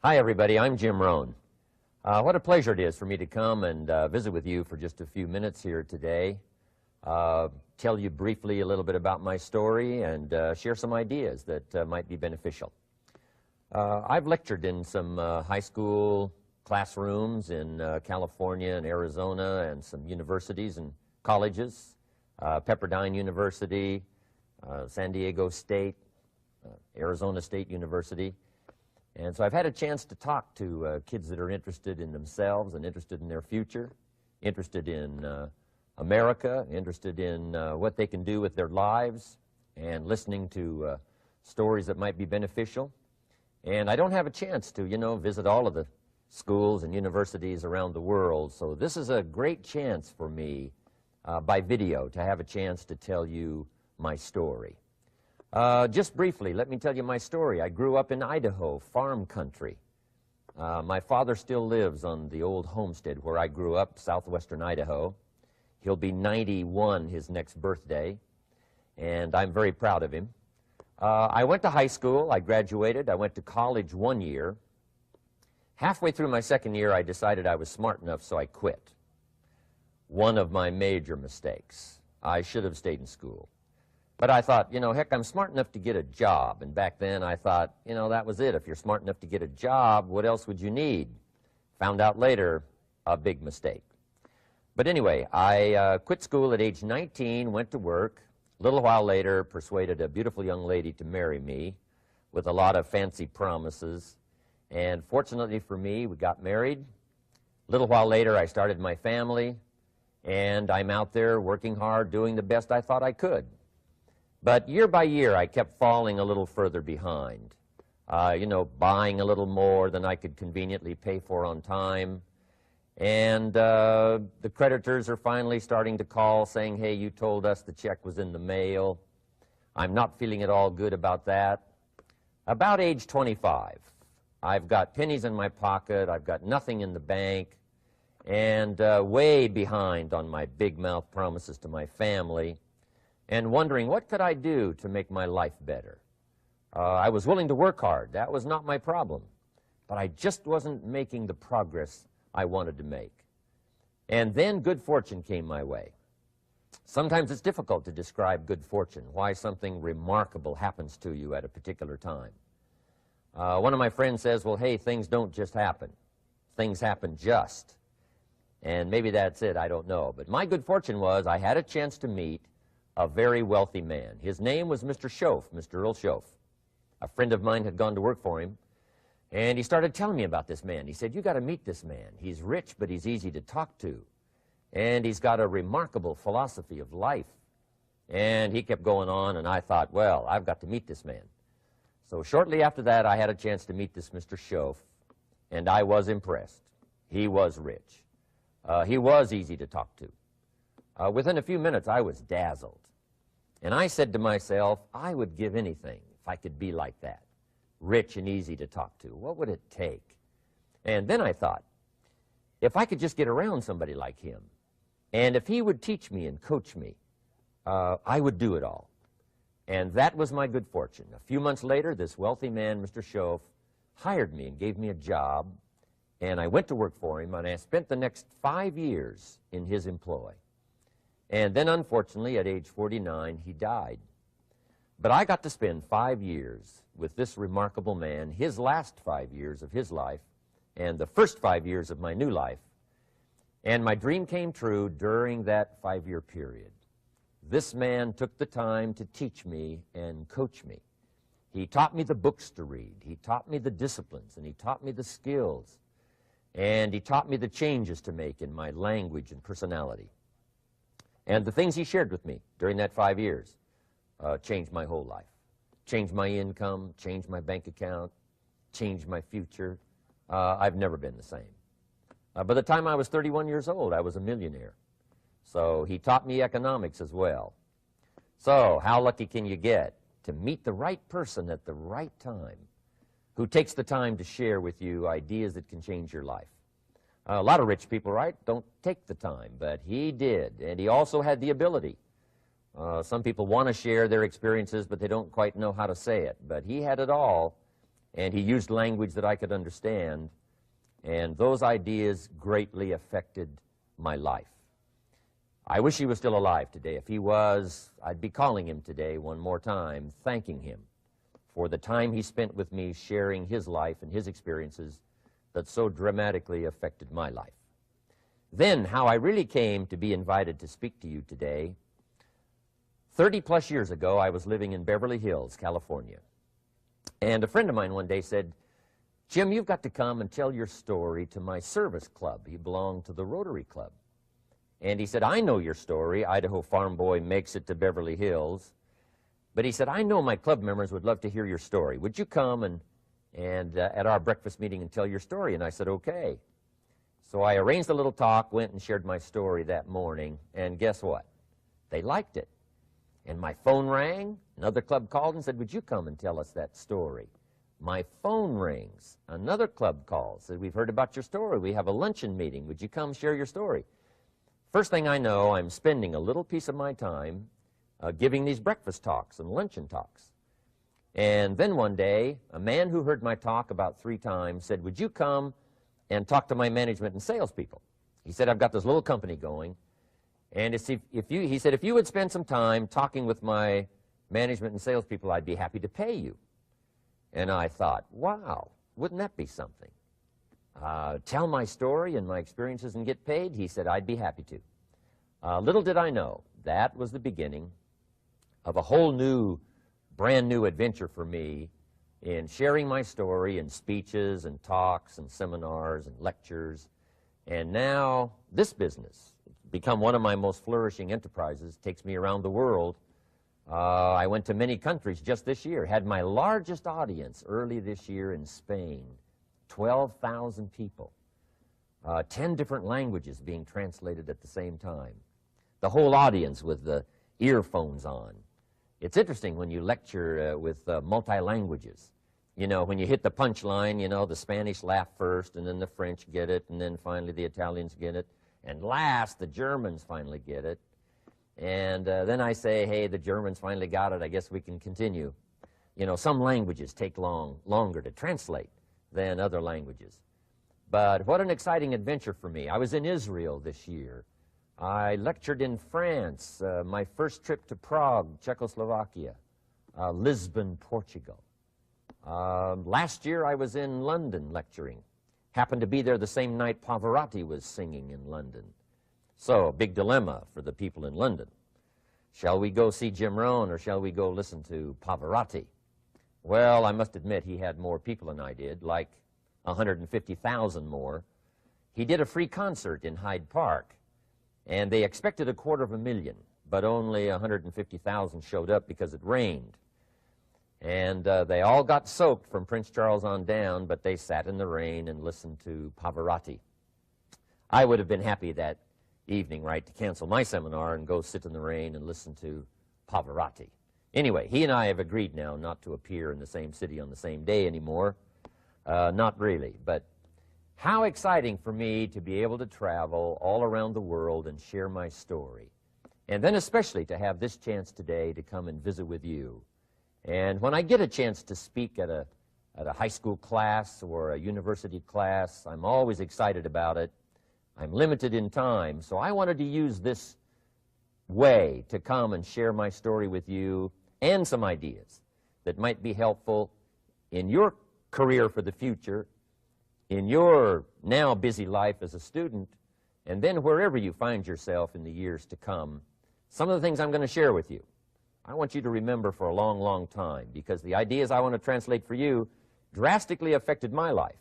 Hi, everybody. I'm Jim Rohn. What a pleasure it is for me to come and visit with you for just a few minutes here today. Tell you briefly a little bit about my story and share some ideas that might be beneficial. I've lectured in some high school classrooms in California and Arizona and some universities and colleges, Pepperdine University, San Diego State, Arizona State University. And so I've had a chance to talk to kids that are interested in themselves and interested in their future, interested in America, interested in what they can do with their lives, and listening to stories that might be beneficial. And I don't have a chance to, visit all of the schools and universities around the world, so this is a great chance for me by video to have a chance to tell you my story. Just briefly, let me tell you my story. I grew up in Idaho, farm country. My father still lives on the old homestead where I grew up, southwestern Idaho. He'll be 91 his next birthday, and I'm very proud of him. I went to high school. I graduated. I went to college 1 year. Halfway through my second year, I decided I was smart enough, so I quit. One of my major mistakes. I should have stayed in school. But I thought, heck, I'm smart enough to get a job. And back then I thought, that was it. If you're smart enough to get a job, what else would you need? Found out later, a big mistake. But anyway, I quit school at age 19, went to work. A little while later, persuaded a beautiful young lady to marry me with a lot of fancy promises. And fortunately for me, we got married. A little while later, I started my family. And I'm out there working hard, doing the best I thought I could. But year by year, I kept falling a little further behind, buying a little more than I could conveniently pay for on time. And the creditors are finally starting to call saying, hey, you told us the check was in the mail. I'm not feeling at all good about that. About age 25, I've got pennies in my pocket, I've got nothing in the bank, and way behind on my big mouth promises to my family, and wondering what could I do to make my life better. I was willing to work hard. That was not my problem. But I just wasn't making the progress I wanted to make. And then good fortune came my way. Sometimes it's difficult to describe good fortune, why something remarkable happens to you at a particular time. One of my friends says, well, hey, things don't just happen. Things happen just. And maybe that's it, I don't know. But my good fortune was I had a chance to meet a very wealthy man. His name was Mr. Schoaf, Mr. Earl Schoaf. A friend of mine had gone to work for him, and he started telling me about this man. He said, you got to meet this man. He's rich, but he's easy to talk to, and he's got a remarkable philosophy of life. And he kept going on, and I thought, well, I've got to meet this man. So shortly after that, I had a chance to meet this Mr. Schoaf, and I was impressed. He was rich. He was easy to talk to. Within a few minutes, I was dazzled. And I said to myself, I would give anything if I could be like that, rich and easy to talk to. What would it take? And then I thought, if I could just get around somebody like him, and if he would teach me and coach me, I would do it all. And that was my good fortune. A few months later, this wealthy man, Mr. Schoaf, hired me and gave me a job, and I went to work for him, and I spent the next 5 years in his employ. And then, unfortunately, at age 49, he died. But I got to spend 5 years with this remarkable man, his last 5 years of his life, and the first 5 years of my new life. And my dream came true during that 5-year period. This man took the time to teach me and coach me. He taught me the books to read. He taught me the disciplines, and he taught me the skills. And he taught me the changes to make in my language and personality. And the things he shared with me during that 5 years changed my whole life, changed my income, changed my bank account, changed my future. I've never been the same. By the time I was 31 years old, I was a millionaire. So he taught me economics as well. So how lucky can you get to meet the right person at the right time who takes the time to share with you ideas that can change your life? A lot of rich people, right, don't take the time, but he did, and he also had the ability. Some people want to share their experiences, but they don't quite know how to say it. But he had it all, and he used language that I could understand, and those ideas greatly affected my life. I wish he was still alive today. If he was, I'd be calling him today one more time, thanking him for the time he spent with me sharing his life and his experiences that so dramatically affected my life. Then, how I really came to be invited to speak to you today. 30-plus years ago, I was living in Beverly Hills, California. And a friend of mine one day said, "Jim, you've got to come and tell your story to my service club." He belonged to the Rotary Club. And he said, "I know your story. Idaho farm boy makes it to Beverly Hills." But he said, "I know my club members would love to hear your story. Would you come and at our breakfast meeting and tell your story?" And I said, "Okay." So I arranged a little talk, went and shared my story that morning, and guess what? They liked it. And my phone rang. Another club called and said, "Would you come and tell us that story?" My phone rings. Another club calls, said, "We've heard about your story. We have a luncheon meeting. Would you come share your story?" First thing I know, I'm spending a little piece of my time giving these breakfast talks and luncheon talks. And then one day, a man who heard my talk about 3 times said, "Would you come and talk to my management and salespeople?" He said, "I've got this little company going, and he said, if you would spend some time talking with my management and salespeople, I'd be happy to pay you." And I thought, wow, wouldn't that be something? Tell my story and my experiences and get paid? He said, "I'd be happy to." Little did I know, that was the beginning of a whole new, brand new adventure for me in sharing my story in speeches and talks and seminars and lectures. And now this business become one of my most flourishing enterprises, takes me around the world. I went to many countries just this year, had my largest audience early this year in Spain, 12,000 people, 10 different languages being translated at the same time, the whole audience with the earphones on. It's interesting when you lecture with multi-languages. You know, when you hit the punchline, you know, the Spanish laugh first, and then the French get it, and then finally the Italians get it, and last the Germans finally get it. And then I say, "Hey, the Germans finally got it. I guess we can continue." You know, some languages take longer to translate than other languages. But what an exciting adventure for me. I was in Israel this year. I lectured in France, my first trip to Prague, Czechoslovakia, Lisbon, Portugal. Last year I was in London lecturing. Happened to be there the same night Pavarotti was singing in London. So, big dilemma for the people in London. Shall we go see Jim Rohn, or shall we go listen to Pavarotti? Well, I must admit he had more people than I did, like 150,000 more. He did a free concert in Hyde Park, and they expected 250,000, but only 150,000 showed up because it rained. And they all got soaked from Prince Charles on down, but they sat in the rain and listened to Pavarotti. I would have been happy that evening, right, to cancel my seminar and go sit in the rain and listen to Pavarotti. Anyway, he and I have agreed now not to appear in the same city on the same day anymore. Not really, but how exciting for me to be able to travel all around the world and share my story. And then especially to have this chance today to come and visit with you. And when I get a chance to speak at a high school class or a university class, I'm always excited about it. I'm limited in time, so I wanted to use this way to come and share my story with you and some ideas that might be helpful in your career for the future, in your now busy life as a student, and then wherever you find yourself in the years to come. Some of the things I'm going to share with you, I want you to remember for a long, long time, because the ideas I want to translate for you drastically affected my life.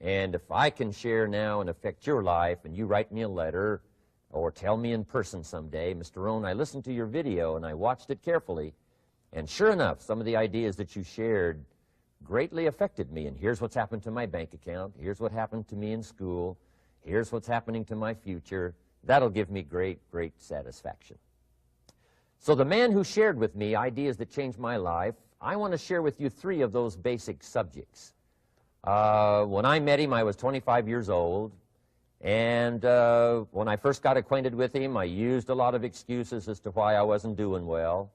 And if I can share now and affect your life, and you write me a letter or tell me in person someday, "Mr. Rohn, I listened to your video and I watched it carefully, and sure enough, some of the ideas that you shared greatly affected me, and here's what's happened to my bank account, here's what happened to me in school, here's what's happening to my future," that'll give me great, great satisfaction. So the man who shared with me ideas that changed my life, I want to share with you 3 of those basic subjects. When I met him, I was 25 years old, and when I first got acquainted with him, I used a lot of excuses as to why I wasn't doing well.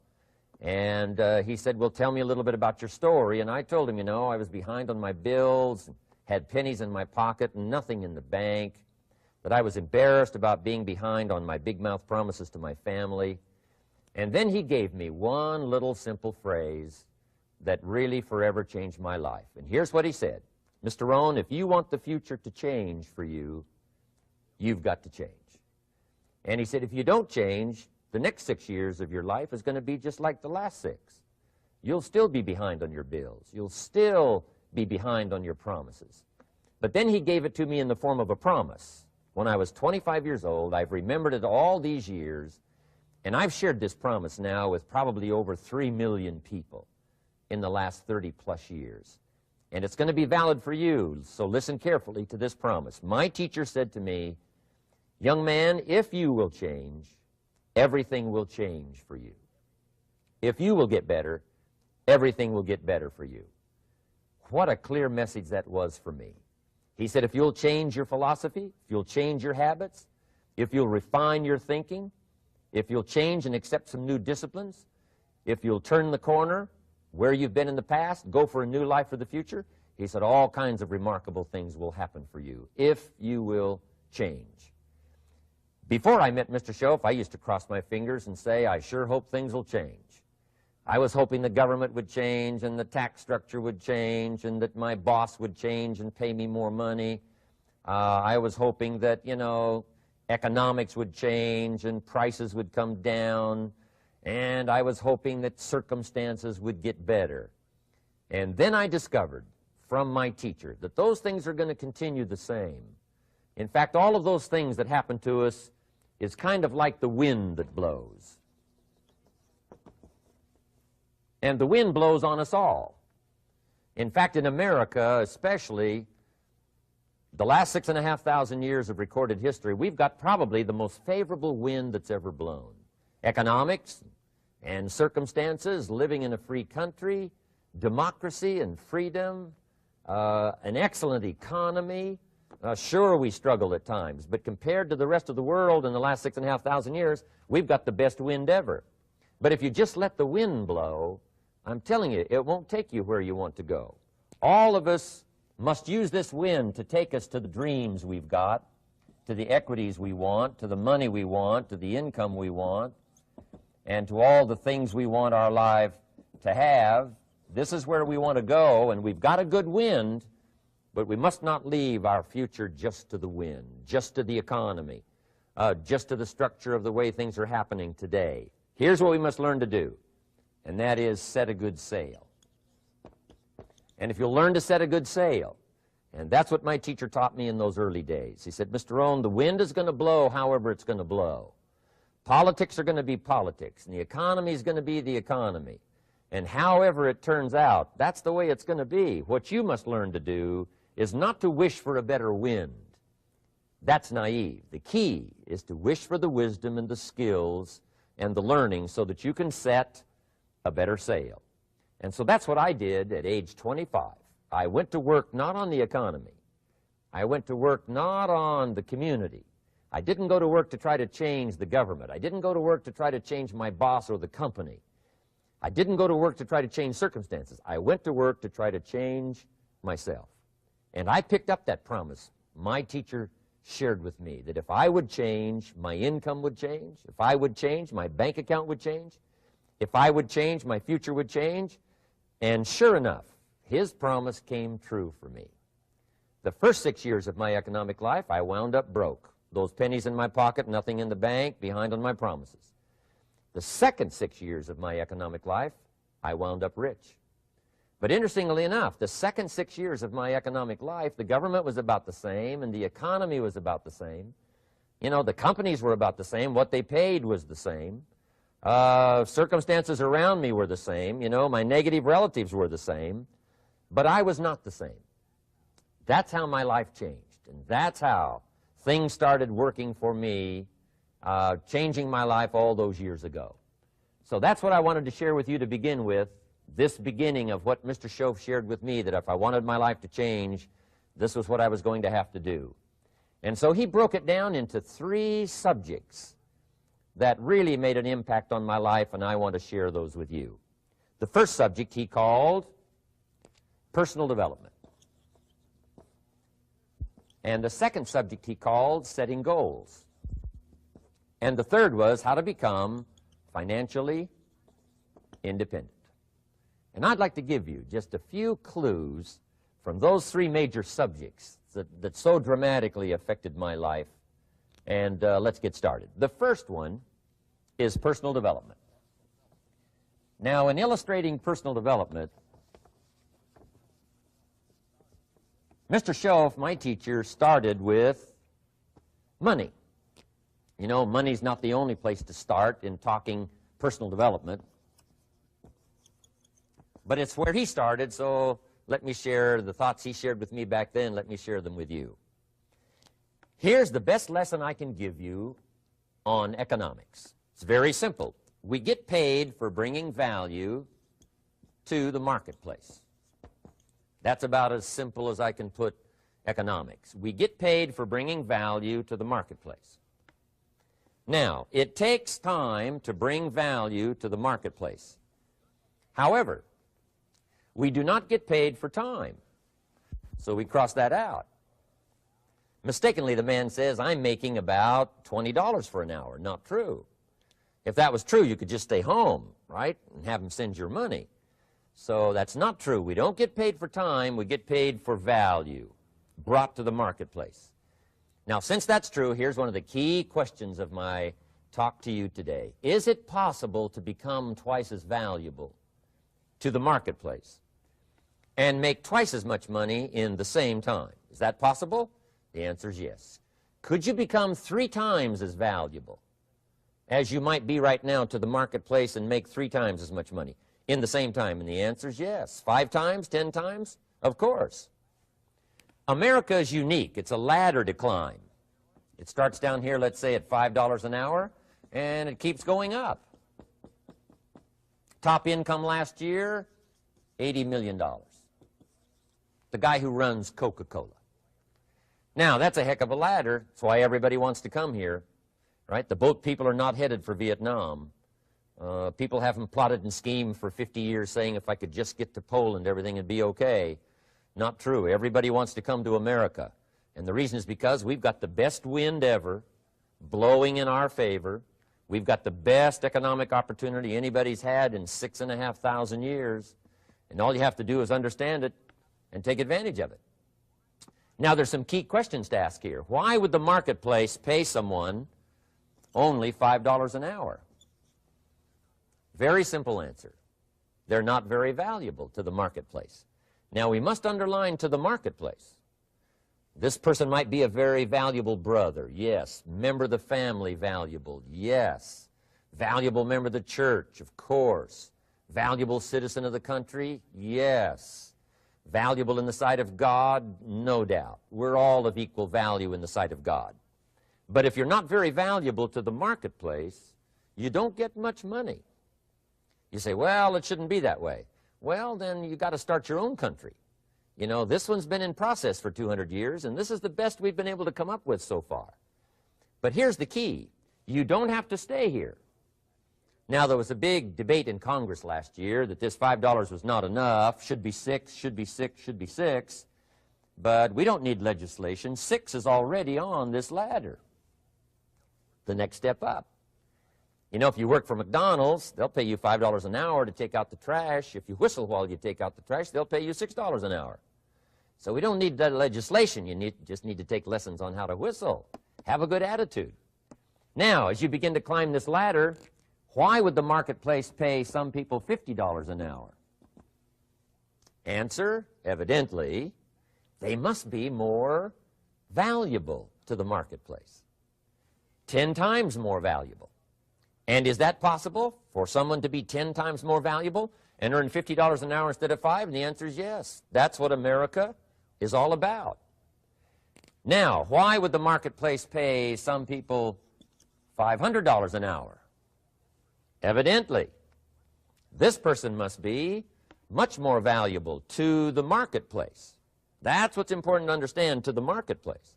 And he said, well, tell me a little bit about your story. And I told him, you know, I was behind on my bills, had pennies in my pocket and nothing in the bank, that I was embarrassed about being behind on my big mouth promises to my family. And then he gave me one little simple phrase that really forever changed my life. And here's what he said: Mr. Rohn, if you want the future to change for you, you've got to change. And he said, if you don't change, the next 6 years of your life is going to be just like the last 6. You'll still be behind on your bills. You'll still be behind on your promises. But then he gave it to me in the form of a promise. When I was 25 years old, I've remembered it all these years, and I've shared this promise now with probably over 3 million people in the last 30-plus years. And it's going to be valid for you, so listen carefully to this promise. My teacher said to me, young man, if you will change, everything will change for you. If you will get better, everything will get better for you. What a clear message that was for me. He said, if you'll change your philosophy, if you'll change your habits, if you'll refine your thinking, if you'll change and accept some new disciplines, if you'll turn the corner where you've been in the past, go for a new life for the future, he said, all kinds of remarkable things will happen for you if you will change. Before I met Mr. Schoaf, I used to cross my fingers and say, I sure hope things will change. I was hoping the government would change and the tax structure would change and that my boss would change and pay me more money. I was hoping that, you know, economics would change and prices would come down, and I was hoping that circumstances would get better. And then I discovered from my teacher that those things are going to continue the same. In fact, all of those things that happen to us is kind of like the wind that blows. And the wind blows on us all. In fact, in America especially, the last 6,500 years of recorded history, we've got probably the most favorable wind that's ever blown. Economics and circumstances, living in a free country, democracy and freedom, an excellent economy. Sure, we struggle at times, but compared to the rest of the world in the last 6,500 years, we've got the best wind ever. But if you just let the wind blow, I'm telling you, it won't take you where you want to go. All of us must use this wind to take us to the dreams we've got, to the equities we want, to the money we want, to the income we want, and to all the things we want our life to have. This is where we want to go, and we've got a good wind, but we must not leave our future just to the wind, just to the economy, just to the structure of the way things are happening today. Here's what we must learn to do, and that is set a good sail. And if you'll learn to set a good sail, and that's what my teacher taught me in those early days. He said, Mr. Rohn, the wind is going to blow however it's going to blow. Politics are going to be politics, and the economy is going to be the economy. And however it turns out, that's the way it's going to be. What you must learn to do is not to wish for a better wind. That's naive. The key is to wish for the wisdom and the skills and the learning so that you can set a better sail. And so that's what I did at age 25. I went to work not on the economy. I went to work not on the community. I didn't go to work to try to change the government. I didn't go to work to try to change my boss or the company. I didn't go to work to try to change circumstances. I went to work to try to change myself. And I picked up that promise my teacher shared with me, that if I would change, my income would change. If I would change, my bank account would change. If I would change, my future would change. And sure enough, his promise came true for me. The first 6 years of my economic life, I wound up broke. Those pennies in my pocket, nothing in the bank, behind on my promises. The second 6 years of my economic life, I wound up rich. But interestingly enough, the second 6 years of my economic life, the government was about the same and the economy was about the same. You know, the companies were about the same. What they paid was the same. Circumstances around me were the same. You know, my negative relatives were the same. But I was not the same. That's how my life changed. And that's how things started working for me, changing my life all those years ago. So that's what I wanted to share with you to begin with, this beginning of what Mr. Schoaf shared with me, that if I wanted my life to change, this was what I was going to have to do. And so he broke it down into 3 subjects that really made an impact on my life, and I want to share those with you. The first subject he called personal development. And the second subject he called setting goals. And the third was how to become financially independent. And I'd like to give you just a few clues from those three major subjects that so dramatically affected my life. And let's get started. The first one is personal development. Now, in illustrating personal development, Mr. Schoaf, my teacher, started with money. You know, money's not the only place to start in talking personal development, but it's where he started, so let me share the thoughts he shared with me back then. Let me share them with you. Here's the best lesson I can give you on economics. It's very simple. We get paid for bringing value to the marketplace. That's about as simple as I can put economics. We get paid for bringing value to the marketplace. Now, it takes time to bring value to the marketplace. However, we do not get paid for time, so we cross that out. Mistakenly, the man says, I'm making about $20 for an hour. Not true. If that was true, you could just stay home, right, and have him send your money. So that's not true. We don't get paid for time. We get paid for value brought to the marketplace. Now, since that's true, here's one of the key questions of my talk to you today. Is it possible to become twice as valuable to the marketplace and make twice as much money in the same time? Is that possible? The answer is yes. Could you become 3 times as valuable as you might be right now to the marketplace and make 3 times as much money in the same time? And the answer is yes. 5 times, 10 times? Of course. America is unique. It's a ladder to climb. It starts down here, let's say, at $5 an hour, and it keeps going up. Top income last year, $80 million. The guy who runs Coca-Cola. Now, that's a heck of a ladder. That's why everybody wants to come here, right? The boat people are not headed for Vietnam. People haven't plotted and schemed for 50 years saying if I could just get to Poland, everything would be okay. Not true. Everybody wants to come to America. And the reason is because we've got the best wind ever blowing in our favor. We've got the best economic opportunity anybody's had in 6,500 years. And all you have to do is understand it and take advantage of it. Now, there's some key questions to ask here. Why would the marketplace pay someone only $5 an hour? Very simple answer. They're not very valuable to the marketplace. Now, we must underline to the marketplace. This person might be a very valuable brother, yes. Member of the family, valuable, yes. Valuable member of the church, of course. Valuable citizen of the country, yes. Valuable in the sight of God, no doubt. We're all of equal value in the sight of God. But if you're not very valuable to the marketplace, you don't get much money. You say, well, it shouldn't be that way. Well, then you got to start your own country. You know, this one's been in process for 200 years, and this is the best we've been able to come up with so far. But here's the key. You don't have to stay here. Now, there was a big debate in Congress last year that this $5 was not enough, should be 6, should be 6, should be 6. But we don't need legislation. 6 is already on this ladder. The next step up. You know, if you work for McDonald's, they'll pay you $5 an hour to take out the trash. If you whistle while you take out the trash, they'll pay you $6 an hour. So we don't need that legislation. You just need to take lessons on how to whistle. Have a good attitude. Now, as you begin to climb this ladder, why would the marketplace pay some people $50 an hour? Answer, evidently, they must be more valuable to the marketplace. 10 times more valuable. And is that possible for someone to be 10 times more valuable and earn $50 an hour instead of 5? And the answer is yes. That's what America is all about. Now, why would the marketplace pay some people $500 an hour? Evidently, this person must be much more valuable to the marketplace. That's what's important to understand, to the marketplace.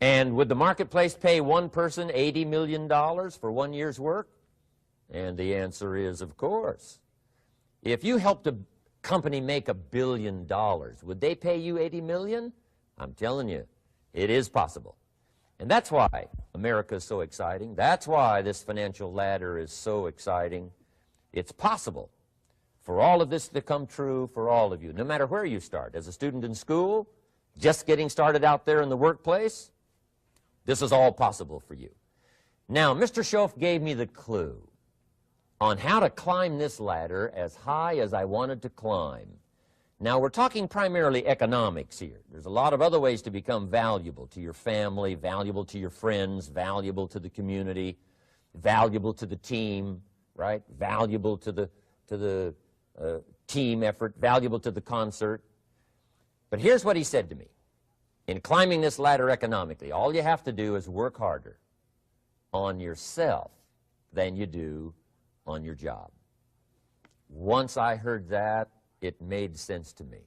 And would the marketplace pay one person $80 million for 1 year's work? And the answer is, of course. If you helped a company make $1 billion, would they pay you $80 million? I'm telling you, it is possible. And that's why America is so exciting. That's why this financial ladder is so exciting. It's possible for all of this to come true for all of you, no matter where you start. As a student in school, just getting started out there in the workplace, this is all possible for you. Now, Mr. Schoaf gave me the clue on how to climb this ladder as high as I wanted to climb. Now, we're talking primarily economics here. There's a lot of other ways to become valuable to your family, valuable to your friends, valuable to the community, valuable to the team, right? Valuable to the team effort, valuable to the concert. But here's what he said to me. In climbing this ladder economically, all you have to do is work harder on yourself than you do on your job. Once I heard that, it made sense to me.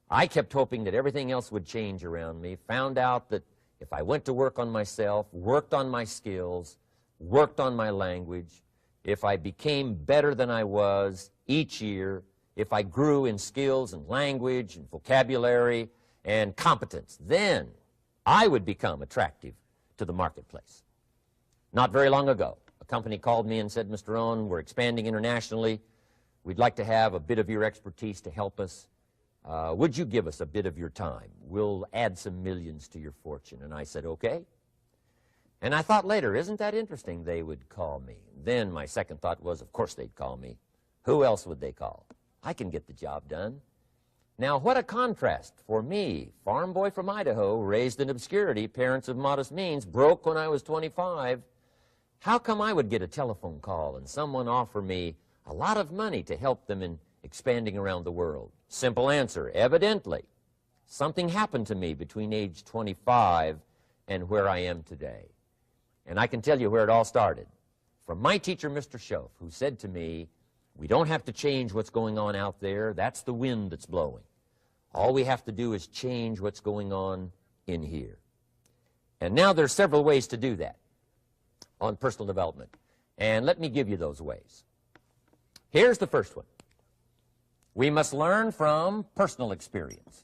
I kept hoping that everything else would change around me, found out that if I went to work on myself, worked on my skills, worked on my language, if I became better than I was each year, if I grew in skills and language and vocabulary and competence, then I would become attractive to the marketplace. Not very long ago, a company called me and said, Mr. Rohn, we're expanding internationally. We'd like to have a bit of your expertise to help us. Would you give us a bit of your time? We'll add some millions to your fortune. And I said, okay. And I thought later, isn't that interesting they would call me? Then my second thought was, of course they'd call me. Who else would they call? I can get the job done. Now, what a contrast for me, farm boy from Idaho, raised in obscurity, parents of modest means, broke when I was 25. How come I would get a telephone call and someone offer me a lot of money to help them in expanding around the world? Simple answer, evidently. Something happened to me between age 25 and where I am today. And I can tell you where it all started. From my teacher, Mr. Schoaf, who said to me, we don't have to change what's going on out there. That's the wind that's blowing. All we have to do is change what's going on in here. And now there's several ways to do that on personal development. And let me give you those ways. Here's the first one. We must learn from personal experience.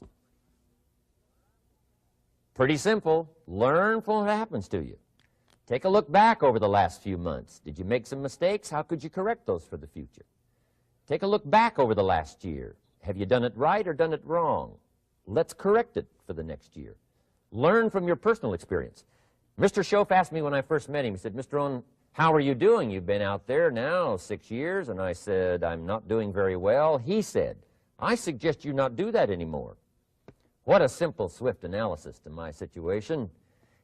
Pretty simple. Learn from what happens to you. Take a look back over the last few months. Did you make some mistakes? How could you correct those for the future? Take a look back over the last year. Have you done it right or done it wrong? Let's correct it for the next year. Learn from your personal experience. Mr. Schoaf asked me when I first met him, he said, Mr. Rohn, how are you doing? You've been out there now 6 years. And I said, I'm not doing very well. He said, I suggest you not do that anymore. What a simple, swift analysis to my situation.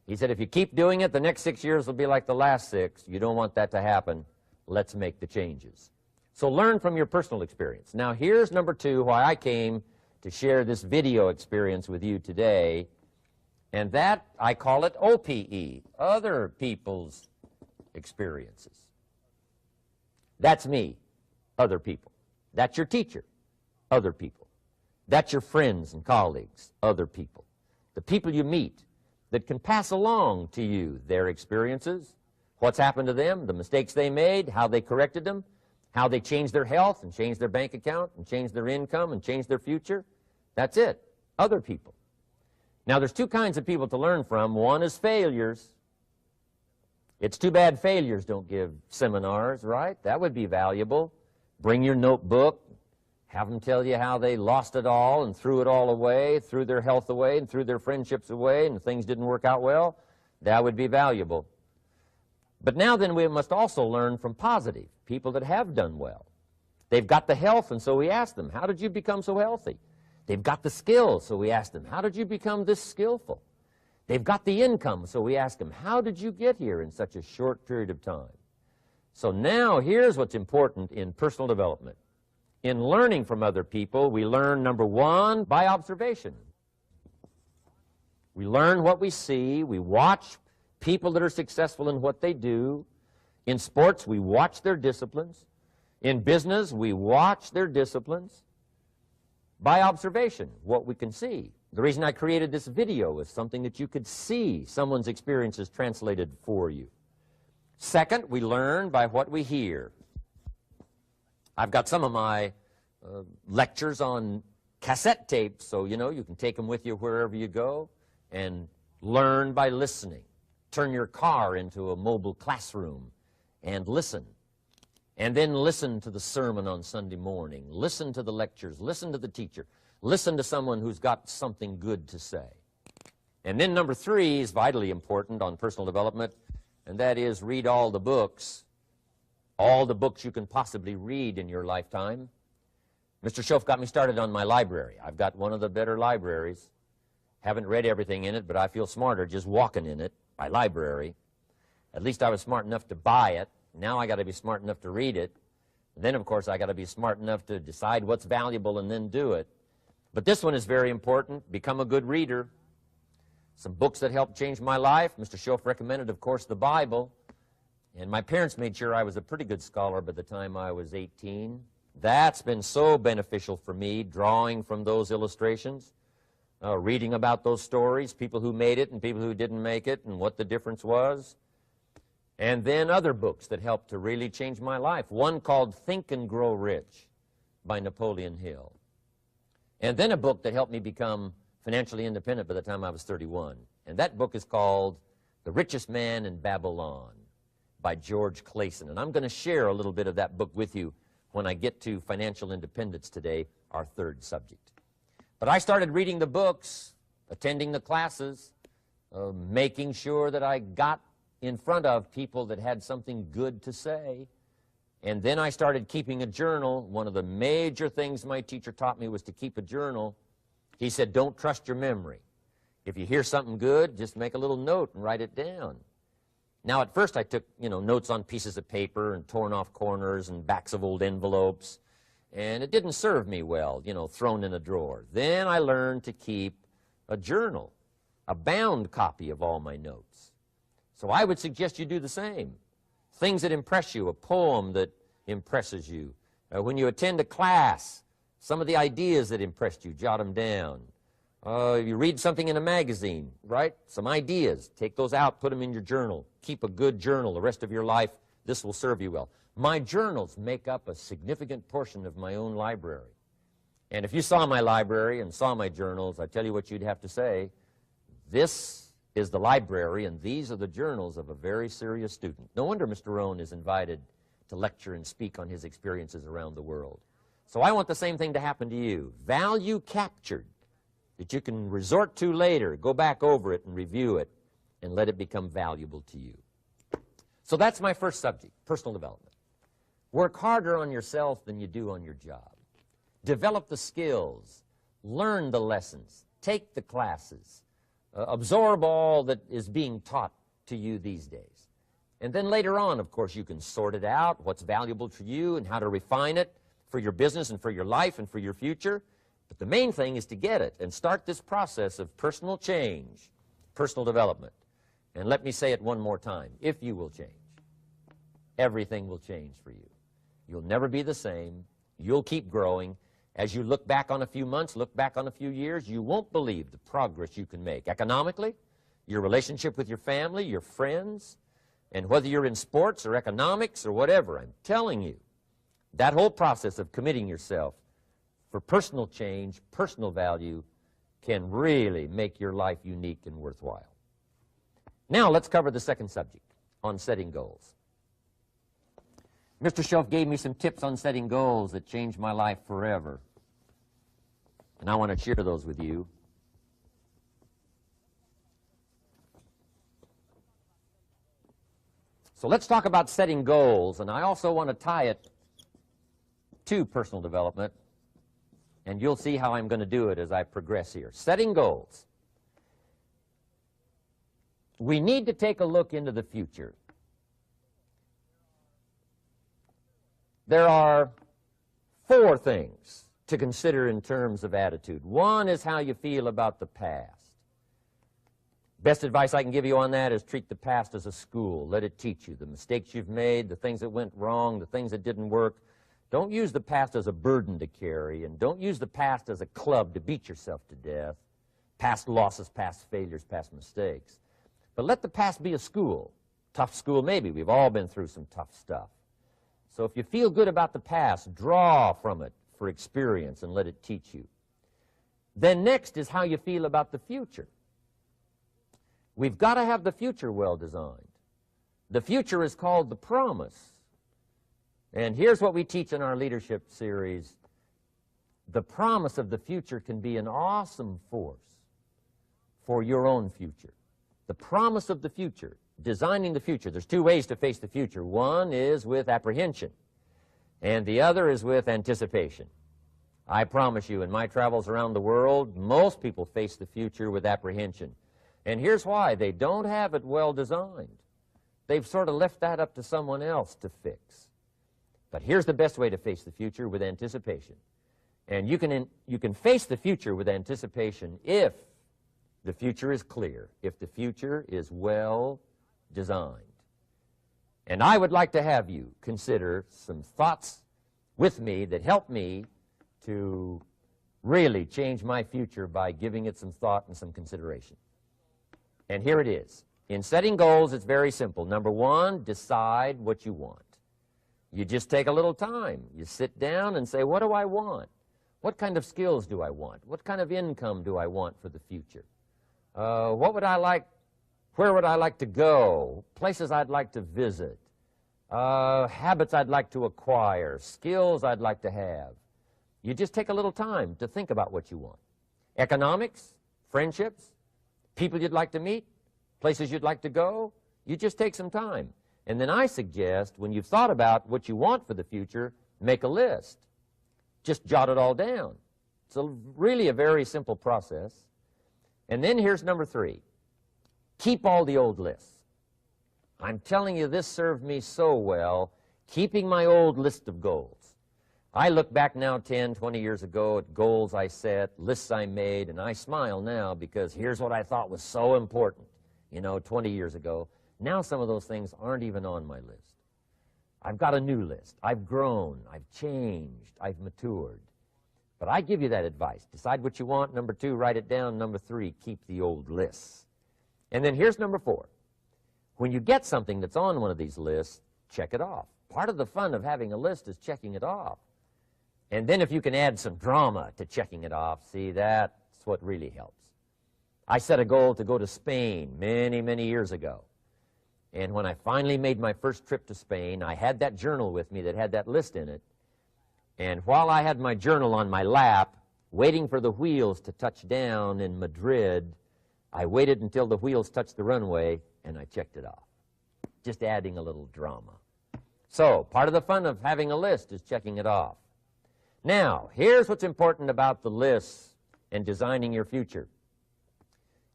He said, if you keep doing it, the next 6 years will be like the last 6. You don't want that to happen. Let's make the changes. So learn from your personal experience. Now, here's number 2, why I came to share this video experience with you today. And that, I call it OPE, other people's experiences. That's me, other people. That's your teacher, other people. That's your friends and colleagues, other people. The people you meet that can pass along to you their experiences, what's happened to them, the mistakes they made, how they corrected them, how they changed their health and changed their bank account and changed their income and changed their future. That's it, other people. Now, there's 2 kinds of people to learn from. One is failures. It's too bad failures don't give seminars, right? That would be valuable. Bring your notebook, have them tell you how they lost it all and threw it all away, threw their health away and threw their friendships away and things didn't work out well. That would be valuable. But now then we must also learn from positive, people that have done well. They've got the health, and so we ask them, how did you become so healthy? They've got the skills, so we ask them, how did you become this skillful? They've got the income, so we ask them, how did you get here in such a short period of time? So now here's what's important in personal development. In learning from other people, we learn, number 1, by observation. We learn what we see. We watch people that are successful in what they do. In sports, we watch their disciplines. In business, we watch their disciplines. by observation, what we can see. The reason I created this video is something that you could see someone's experiences translated for you. Second, we learn by what we hear. I've got some of my lectures on cassette tapes, so you know you can take them with you wherever you go and learn by listening. Turn your car into a mobile classroom and listen. And then listen to the sermon on Sunday morning. Listen to the lectures. Listen to the teacher. Listen to someone who's got something good to say. And then number 3 is vitally important on personal development, and that is read all the books you can possibly read in your lifetime. Mr. Schoaf got me started on my library. I've got one of the better libraries. Haven't read everything in it, but I feel smarter just walking in it, my library. At least I was smart enough to buy it. Now I got to be smart enough to read it. And then, of course, I got to be smart enough to decide what's valuable and then do it. But this one is very important. Become a good reader. Some books that helped change my life. Mr. Schoaf recommended, of course, the Bible. And my parents made sure I was a pretty good scholar by the time I was 18. That's been so beneficial for me, drawing from those illustrations, reading about those stories, people who made it and people who didn't make it, and what the difference was. And then other books that helped to really change my life. One called Think and Grow Rich by Napoleon Hill. And then a book that helped me become financially independent by the time I was 31. And that book is called The Richest Man in Babylon by George Clason. And I'm going to share a little bit of that book with you when I get to financial independence today, our third subject. But I started reading the books, attending the classes, making sure that I got in front of people that had something good to say. And then I started keeping a journal. One of the major things my teacher taught me was to keep a journal. He said, don't trust your memory. If you hear something good, just make a little note and write it down. Now, at first I took, notes on pieces of paper and torn off corners and backs of old envelopes. And it didn't serve me well, thrown in a drawer. Then I learned to keep a journal, a bound copy of all my notes. So I would suggest you do the same. Things that impress you, a poem that impresses you. When you attend a class, some of the ideas that impressed you, jot them down. You read something in a magazine, right? Some ideas. Take those out, put them in your journal. Keep a good journal the rest of your life. This will serve you well. My journals make up a significant portion of my own library. And if you saw my library and saw my journals, I tell you what you'd have to say. This is the library, and these are the journals of a very serious student. No wonder Mr. Rohn is invited to lecture and speak on his experiences around the world. So I want the same thing to happen to you. Value captured that you can resort to later, go back over it and review it, and let it become valuable to you. So that's my first subject, personal development. Work harder on yourself than you do on your job. Develop the skills. Learn the lessons. Take the classes. Absorb all that is being taught to you these days. And then later on, of course, you can sort it out, what's valuable to you and how to refine it for your business and for your life and for your future. But the main thing is to get it and start this process of personal change, personal development. And let me say it one more time. If you will change, everything will change for you. You'll never be the same. You'll keep growing. As you look back on a few months, look back on a few years, you won't believe the progress you can make. Economically, your relationship with your family, your friends, and whether you're in sports or economics or whatever, I'm telling you, that whole process of committing yourself for personal change, personal value, can really make your life unique and worthwhile. Now let's cover the second subject, on setting goals. Mr. Schoaf gave me some tips on setting goals that changed my life forever. And I want to share those with you. So let's talk about setting goals, and I also want to tie it to personal development, and you'll see how I'm going to do it as I progress here. Setting goals. We need to take a look into the future. There are 4 things to consider in terms of attitude. One is how you feel about the past. Best advice I can give you on that is treat the past as a school. Let it teach you the mistakes you've made, the things that went wrong, the things that didn't work. Don't use the past as a burden to carry, and don't use the past as a club to beat yourself to death. Past losses, past failures, past mistakes. But let the past be a school. Tough school maybe. We've all been through some tough stuff. So if you feel good about the past, draw from it for experience and let it teach you. Then next is how you feel about the future. We've got to have the future well designed. The future is called the promise. And here's what we teach in our leadership series. The promise of the future can be an awesome force for your own future. The promise of the future, designing the future. There's two ways to face the future. One is with apprehension, and the other is with anticipation. I promise you, in my travels around the world, most people face the future with apprehension. And here's why. They don't have it well designed. They've sort of left that up to someone else to fix. But here's the best way to face the future, with anticipation. And you can face the future with anticipation if the future is clear, if the future is well designed. And I would like to have you consider some thoughts with me that help me to really change my future by giving it some thought and some consideration. And here it is. In setting goals, it's very simple. Number one, decide what you want. You just take a little time. You sit down and say, what do I want? What kind of skills do I want? What kind of income do I want for the future? What would I like? Where would I like to go? Places I'd like to visit? Habits I'd like to acquire? Skills I'd like to have? You just take a little time to think about what you want. Economics, friendships, people you'd like to meet, places you'd like to go. You just take some time. And then I suggest, when you've thought about what you want for the future, make a list. Just jot it all down. It's really a very simple process. And then here's number three. Keep all the old lists. I'm telling you, this served me so well, keeping my old list of goals. I look back now 10, 20 years ago at goals I set, lists I made, and I smile now because here's what I thought was so important, 20 years ago. Now some of those things aren't even on my list. I've got a new list. I've grown. I've changed. I've matured. But I give you that advice. Decide what you want. Number two, write it down. Number three, keep the old lists. And then here's number four. When you get something that's on one of these lists, check it off. Part of the fun of having a list is checking it off. And then if you can add some drama to checking it off, see, that's what really helps. I set a goal to go to Spain many, many years ago. And when I finally made my first trip to Spain, I had that journal with me that had that list in it. And while I had my journal on my lap, waiting for the wheels to touch down in Madrid, I waited until the wheels touched the runway, and I checked it off, just adding a little drama. So part of the fun of having a list is checking it off. Now, here's what's important about the lists and designing your future.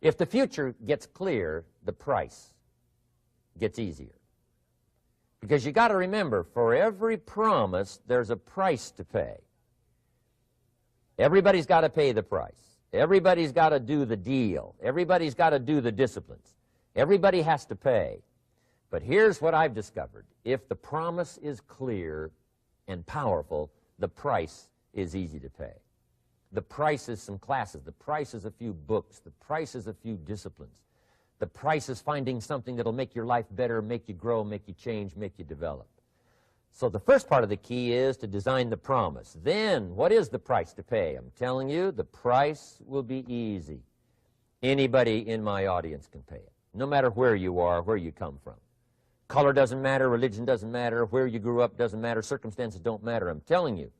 If the future gets clear, the price gets easier. Because you got to remember, for every promise, there's a price to pay. Everybody's got to pay the price. Everybody's got to do the deal. Everybody's got to do the disciplines. Everybody has to pay. But here's what I've discovered. If the promise is clear and powerful, the price is easy to pay. The price is some classes. The price is a few books. The price is a few disciplines. The price is finding something that'll make your life better, make you grow, make you change, make you develop. So the first part of the key is to design the promise. Then, what is the price to pay? I'm telling you, the price will be easy. Anybody in my audience can pay it, no matter where you are, where you come from. Color doesn't matter, religion doesn't matter, where you grew up doesn't matter, circumstances don't matter. I'm telling you,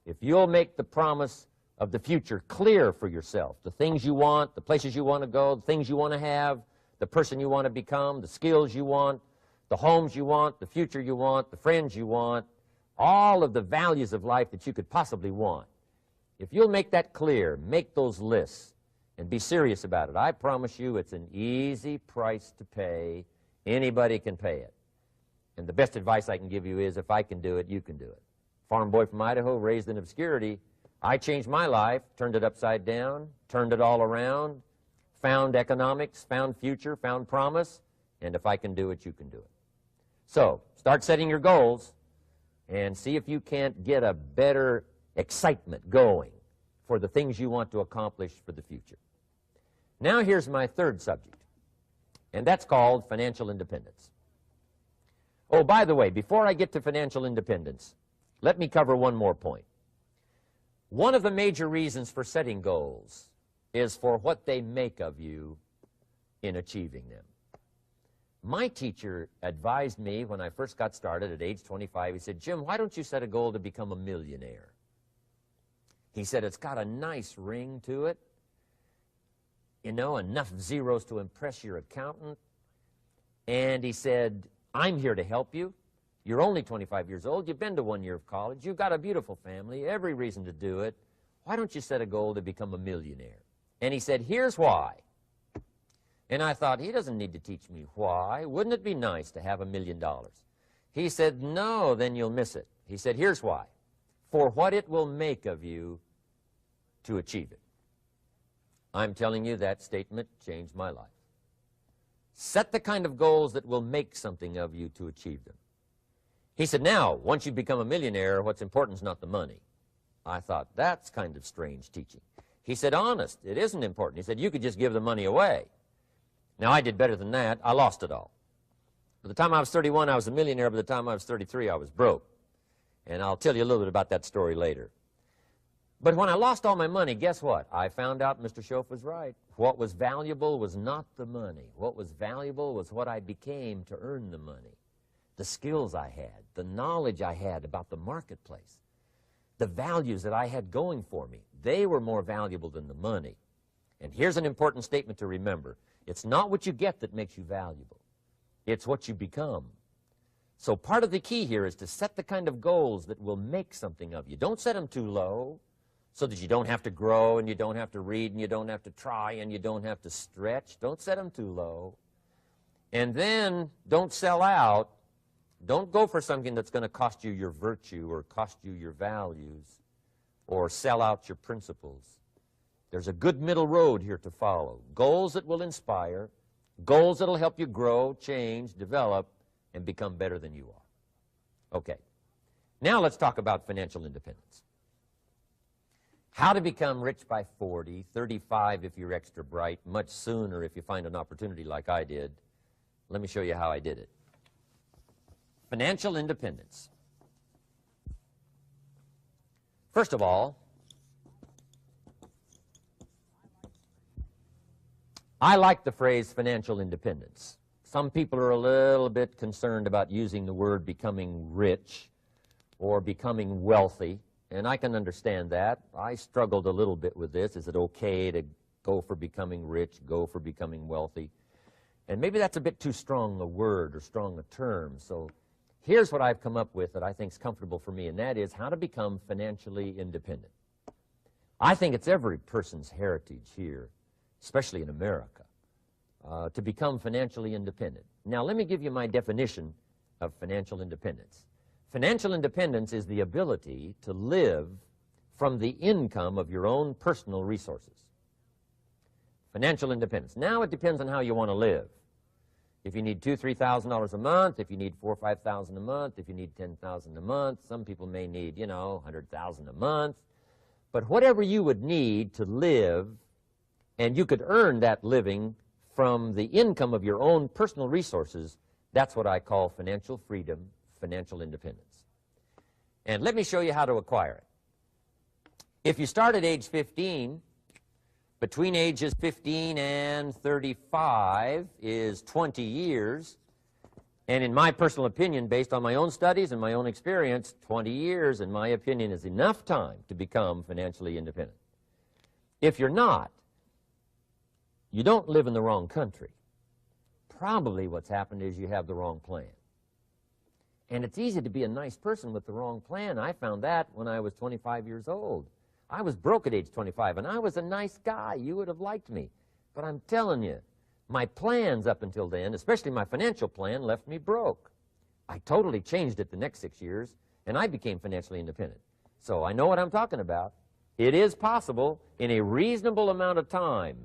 if you'll make the promise of the future clear for yourself, the things you want, the places you want to go, the things you want to have, the person you want to become, the skills you want, the homes you want, the future you want, the friends you want, all of the values of life that you could possibly want. If you'll make that clear, make those lists, and be serious about it, I promise you it's an easy price to pay. Anybody can pay it. And the best advice I can give you is, if I can do it, you can do it. Farm boy from Idaho, raised in obscurity, I changed my life, turned it upside down, turned it all around, found economics, found future, found promise, and if I can do it, you can do it. So, start setting your goals. and see if you can't get a better excitement going for the things you want to accomplish for the future. Now here's my third subject, and that's called financial independence. Oh, by the way, before I get to financial independence, let me cover one more point. One of the major reasons for setting goals is for what they make of you in achieving them. My teacher advised me when I first got started at age 25, he said, "Jim, why don't you set a goal to become a millionaire?" He said, "It's got a nice ring to it. You know, enough zeros to impress your accountant." And he said, "I'm here to help you. You're only 25 years old. You've been to 1 year of college. You've got a beautiful family, every reason to do it. Why don't you set a goal to become a millionaire?" And he said, "Here's why." And I thought, he doesn't need to teach me why. Wouldn't it be nice to have $1 million? He said, "No, then you'll miss it." He said, "Here's why. For what it will make of you to achieve it." I'm telling you, that statement changed my life. Set the kind of goals that will make something of you to achieve them. He said, "Now, once you become a millionaire, what's important is not the money." I thought, that's kind of strange teaching. He said, "Honest, it isn't important." He said, "You could just give the money away." Now, I did better than that. I lost it all. By the time I was 31, I was a millionaire. By the time I was 33, I was broke. And I'll tell you a little bit about that story later. But when I lost all my money, guess what? I found out Mr. Schoaf was right. What was valuable was not the money. What was valuable was what I became to earn the money. The skills I had, the knowledge I had about the marketplace, the values that I had going for me. They were more valuable than the money. And here's an important statement to remember. It's not what you get that makes you valuable. It's what you become. So part of the key here is to set the kind of goals that will make something of you. Don't set them too low so that you don't have to grow and you don't have to read and you don't have to try and you don't have to stretch. Don't set them too low. And then don't sell out. Don't go for something that's going to cost you your virtue or cost you your values or sell out your principles. There's a good middle road here to follow. Goals that will inspire, goals that will help you grow, change, develop, and become better than you are. Okay. Now let's talk about financial independence. How to become rich by 40, 35 if you're extra bright, much sooner if you find an opportunity like I did. Let me show you how I did it. Financial independence. First of all, I like the phrase financial independence. Some people are a little bit concerned about using the word becoming rich or becoming wealthy, and I can understand that. I struggled a little bit with this. Is it okay to go for becoming rich, go for becoming wealthy? And maybe that's a bit too strong a word or strong a term. So here's what I've come up with that I think is comfortable for me, and that is how to become financially independent. I think it's every person's heritage here, especially in America, to become financially independent. Now, let me give you my definition of financial independence. Financial independence is the ability to live from the income of your own personal resources. Financial independence. Now it depends on how you want to live. If you need $2,000, $3,000 a month, if you need $4,000 or $5,000 a month, if you need $10,000 a month, some people may need, $100,000 a month. But whatever you would need to live, and you could earn that living from the income of your own personal resources, that's what I call financial freedom, financial independence. And let me show you how to acquire it. If you start at age 15, between ages 15 and 35 is 20 years. And in my personal opinion, based on my own studies and my own experience, 20 years, in my opinion, is enough time to become financially independent. If you're not, you don't live in the wrong country. Probably what's happened is you have the wrong plan. And it's easy to be a nice person with the wrong plan. I found that when I was 25 years old. I was broke at age 25, and I was a nice guy. You would have liked me. But I'm telling you, my plans up until then, especially my financial plan, left me broke. I totally changed it the next 6 years, and I became financially independent. So I know what I'm talking about. It is possible in a reasonable amount of time,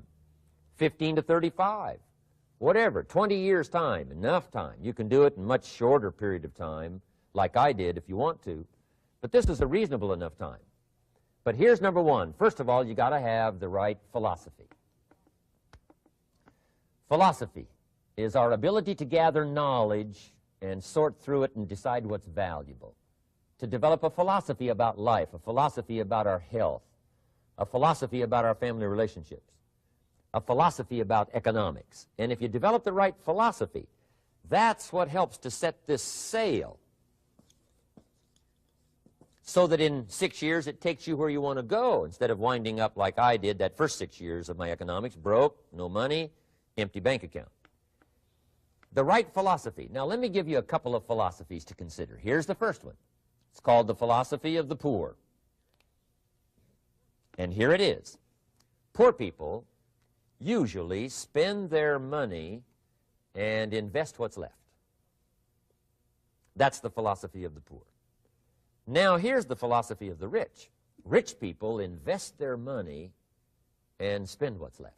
15 to 35, whatever, 20 years' time, enough time. You can do it in a much shorter period of time, like I did if you want to, but this is a reasonable enough time. But here's number one. First of all, you got to have the right philosophy. Philosophy is our ability to gather knowledge and sort through it and decide what's valuable. To develop a philosophy about life, a philosophy about our health, a philosophy about our family relationships, a philosophy about economics. And if you develop the right philosophy, that's what helps to set this sail so that in 6 years it takes you where you want to go instead of winding up like I did that first 6 years of my economics, broke, no money, empty bank account. The right philosophy. Now let me give you a couple of philosophies to consider. Here's the first one. It's called the philosophy of the poor. And here it is. Poor people usually spend their money and invest what's left. That's the philosophy of the poor. Now here's the philosophy of the rich. Rich people invest their money and spend what's left.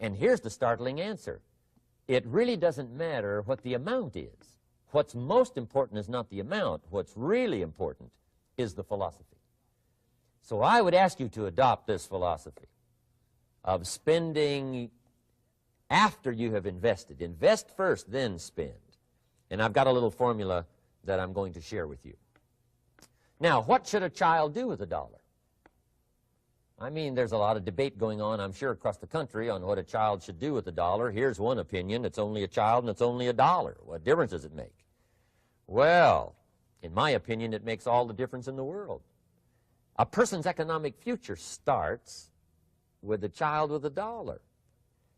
And here's the startling answer. It really doesn't matter what the amount is. What's most important is not the amount. What's really important is the philosophy. So I would ask you to adopt this philosophy of spending after you have invested. Invest first, then spend. And I've got a little formula that I'm going to share with you. Now, what should a child do with a dollar? I mean, there's a lot of debate going on, I'm sure, across the country on what a child should do with a dollar. Here's one opinion. It's only a child and it's only a dollar. What difference does it make? Well, in my opinion, it makes all the difference in the world. A person's economic future starts with a child with a dollar.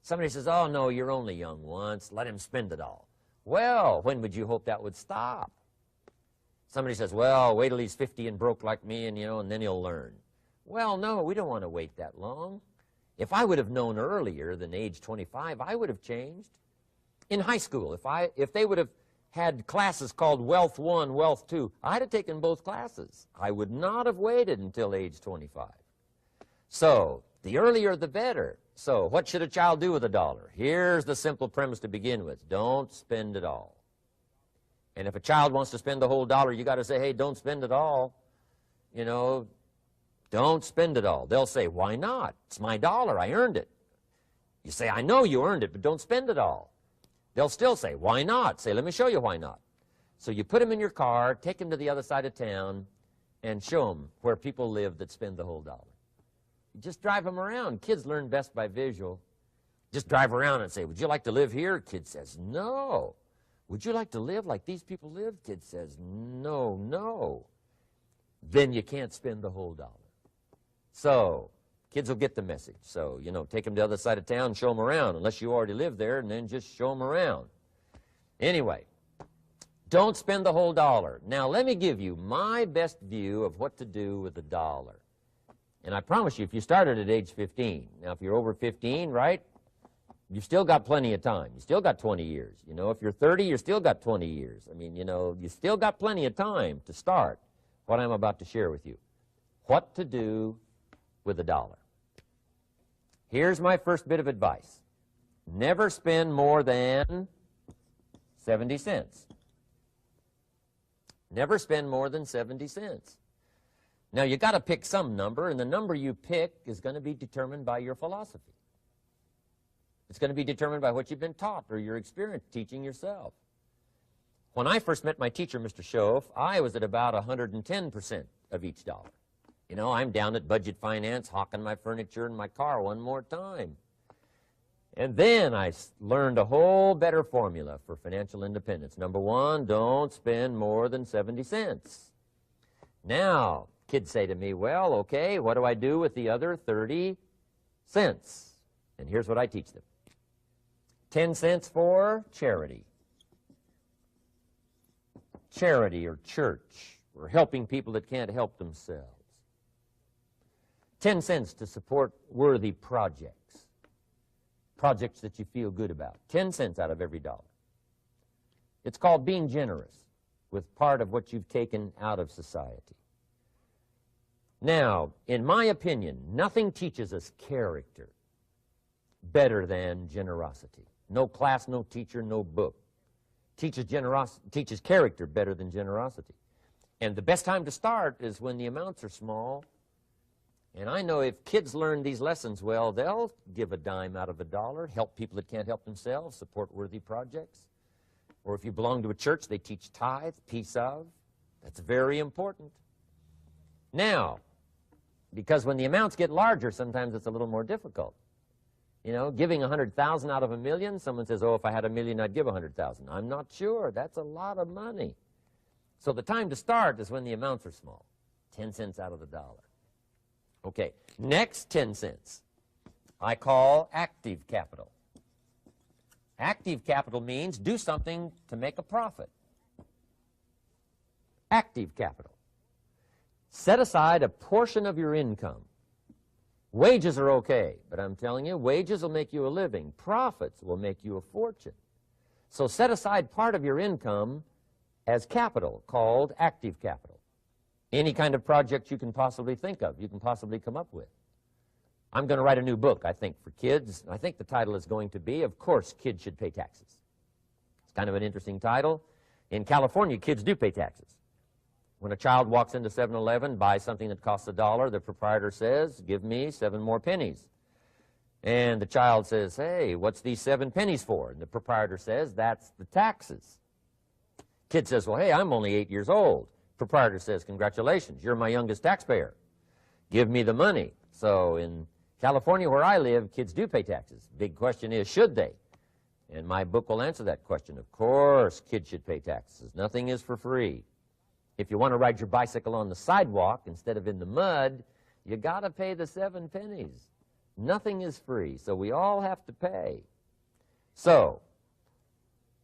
Somebody says, oh, no, you're only young once. Let him spend it all. Well, when would you hope that would stop? Somebody says, well, wait till he's 50 and broke like me, and, and then he'll learn. Well, no, we don't want to wait that long. If I would have known earlier than age 25, I would have changed. In high school, if they would have had classes called Wealth 1, Wealth 2, I'd have taken both classes. I would not have waited until age 25. So, the earlier the better. So, what should a child do with a dollar? Here's the simple premise to begin with. Don't spend it all. And if a child wants to spend the whole dollar, you got to say, hey, don't spend it all. Don't spend it all. They'll say, why not? It's my dollar. I earned it. You say, I know you earned it, but don't spend it all. They'll still say, why not? Say, let me show you why not. So you put them in your car, take them to the other side of town, and show them where people live that spend the whole dollar. You just drive them around. Kids learn best by visual. Just drive around and say, would you like to live here? Kid says, no. Would you like to live like these people live? Kid says, no, no. Then you can't spend the whole dollar. So, kids will get the message. So, take them to the other side of town, show them around, unless you already live there, and then just show them around. Anyway, don't spend the whole dollar. Now, let me give you my best view of what to do with the dollar. And I promise you, if you started at age 15, now if you're over 15, right, you've still got plenty of time. You still got 20 years. If you're 30, you've still got 20 years. I mean, you still got plenty of time to start what I'm about to share with you. What to do with a dollar. Here's my first bit of advice. Never spend more than 70 cents. Never spend more than 70 cents. Now, you got to pick some number, and the number you pick is going to be determined by your philosophy. It's going to be determined by what you've been taught or your experience teaching yourself. When I first met my teacher, Mr. Schoaf, I was at about 110% of each dollar. I'm down at budget finance, hawking my furniture and my car one more time. And then I learned a whole better formula for financial independence. Number one, don't spend more than 70 cents. Now, kids say to me, well, okay, what do I do with the other 30 cents? And here's what I teach them. 10 cents for charity. Charity or church, or helping people that can't help themselves. 10 cents to support worthy projects, projects that you feel good about. 10 cents out of every dollar. It's called being generous with part of what you've taken out of society. Now, in my opinion, nothing teaches us character better than generosity. No class, no teacher, no book teaches character better than generosity. And the best time to start is when the amounts are small. And I know if kids learn these lessons well, they'll give a dime out of a dollar, help people that can't help themselves, support worthy projects. Or if you belong to a church, they teach tithe, piece of. That's very important. Now, because when the amounts get larger, sometimes it's a little more difficult. You know, giving 100,000 out of $1 million, someone says, oh, if I had $1 million, I'd give 100,000. I'm not sure. That's a lot of money. So the time to start is when the amounts are small, 10 cents out of the dollar. Okay, next 10 cents I call active capital. Active capital means do something to make a profit. Active capital. Set aside a portion of your income. Wages are okay, but I'm telling you, wages will make you a living. Profits will make you a fortune. So set aside part of your income as capital, called active capital. Any kind of project you can possibly think of, you can possibly come up with. I'm going to write a new book, I think, for kids. I think the title is going to be, Of Course, Kids Should Pay Taxes. It's kind of an interesting title. In California, kids do pay taxes. When a child walks into 7-Eleven, buys something that costs $1, the proprietor says, give me 7 more pennies. And the child says, hey, what's these 7 pennies for? And the proprietor says, that's the taxes. Kid says, well, hey, I'm only 8 years old. Proprietor says, congratulations, you're my youngest taxpayer. Give me the money. So in California, where I live, kids do pay taxes. Big question is, should they? And my book will answer that question. Of course, kids should pay taxes. Nothing is for free. If you want to ride your bicycle on the sidewalk instead of in the mud, you got to pay the 7 pennies. Nothing is free, so we all have to pay. So,